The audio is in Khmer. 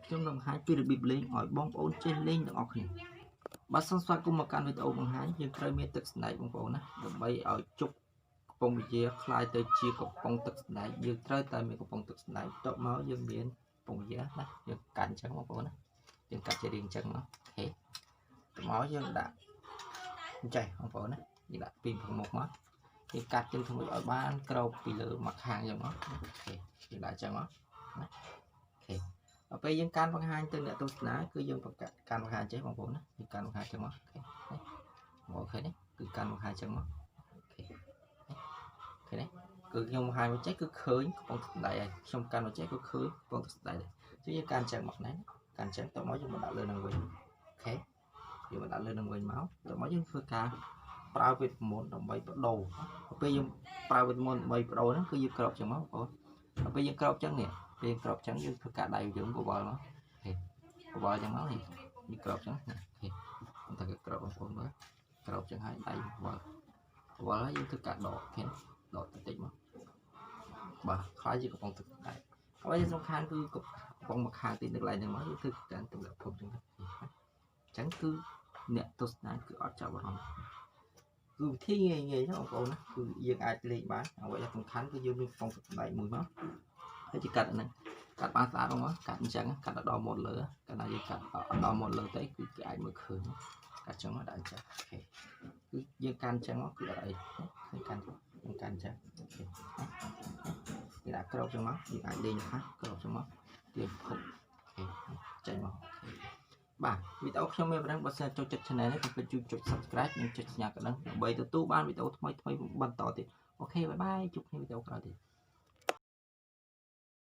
ខ្ញុំនឹងបង្ហាញពីរបៀបលេងឲ្យបងប្អូនចេះលេងទាំងអស់គ្នាបើសិនស្វាគមន៍មកកាន់វីដេអូបង្ហាញយើងត្រូវមានទឹកស្នែកបងប្អូនណាដើម្បីឲ្យជប់កំប៉ុងវិជាคล้ายទៅជាកំប៉ុងទឹកស្នែកយើងត្រូវតែមានកំប៉ុងទឹកស្នែកតបមកយើងមានកំប៉ុងវិជាណាយើងកាត់អញ្ចឹងបងប្អូនណាយើងកាត់ជារាងអញ្ចឹងមកអូខេតមកយើងដាក់អញ្ចឹងបងប្អូនណាយើងដាក់ពីខាងមុខមកយើងកាត់ជើងធ្វើឲ្យបានក្រោបពីលើមកខាងអញ្ចឹងមកអូខេយើងដាក់អញ្ចឹងមកណាអូខេដល់ពេលយើងកាន់បង្ហាញទៅអ្នកទស្សនាគឺយើងបង្កើតកាន់បង្ហាញចេះបងប្អូនណាយើងកាន់បង្ហាញចឹងមកអូខេនេះគឺកាន់បង្ហាញចឹងមកអូខេនេះគឺខ្ញុំបង្ហាញមកចេះគឺឃើញកំប៉ុងទឹកស្ដែកហើយខ្ញុំកាន់មកចេះគឺឃើញកំប៉ុងទឹកស្ដែកហើយយើងកាន់ចឹងមកណាកាន់ចឹងតមកយើងមកដាក់លើនឹងវិញអូខេយើងមកដាក់លើនឹងវិញមកតមកយើងធ្វើការប្រើវេទមន្តដើម្បីបដូរពេលយើងប្រើវេទមន្តដើម្បីបដូរហ្នឹងគឺយើងក្របចឹងមកបងដល់ពេលយើងក្របចឹងនេះពេលក្របចឹងយើងធ្វើការដៃយើងបវល់មកបវល់ចឹងមកនេះក្របចឹងអូខេតែក្របបងប្អូនមើលក្របចឹងហើយដៃបវល់ហើយយើងធ្វើការដកអូខេដកតិចមកបាទខ្លាយជាកំប៉ុងទឹកដែរហើយសំខាន់គឺកំប៉ុងមកខាងទីនៅកន្លែងហ្នឹងមកយើងធ្វើការទម្លាក់ភពចឹងគឺអ្នកទស្សនាគឺអត់ចាប់អារម្មណ៍គឺវិធីងាយៗបងប្អូនណាគឺយើងអាចលេងបានអ្វីដែលសំខាន់គឺយើងមានកំប៉ុងទឹកដែរមួយមកហើយជាកាត់ហ្នឹងកាត់បានស្អាតហ្មងកាត់អញ្ចឹងកាត់ដល់មាត់លើកាលណាយើងកាត់ដល់មាត់លើទៅគឺគេអាចមើលឃើញកាត់ចឹងមកដាក់អញ្ចឹងអូខេគឺយើងកាន់អញ្ចឹងមកគឺអត់អីឃើញកាន់យើងកាន់អញ្ចឹងអូខេគេដាក់ក្របចឹងមកយើងអាចលេងខ្លះក្របចឹងមកយើងភពអូខេចេញមកបាទវីដេអូខ្ញុំមានប៉ុណ្ណឹងបើសិនចូលចិត្ត channel នេះកុំភ្លេចចុច subscribe និងចុចសញ្ញាកណ្ដឹងដើម្បីទទួលបានវីដេអូថ្មីៗបន្តទៀតអូខេបាយបាយជួបគ្នាវីដេអូក្រោយទៀត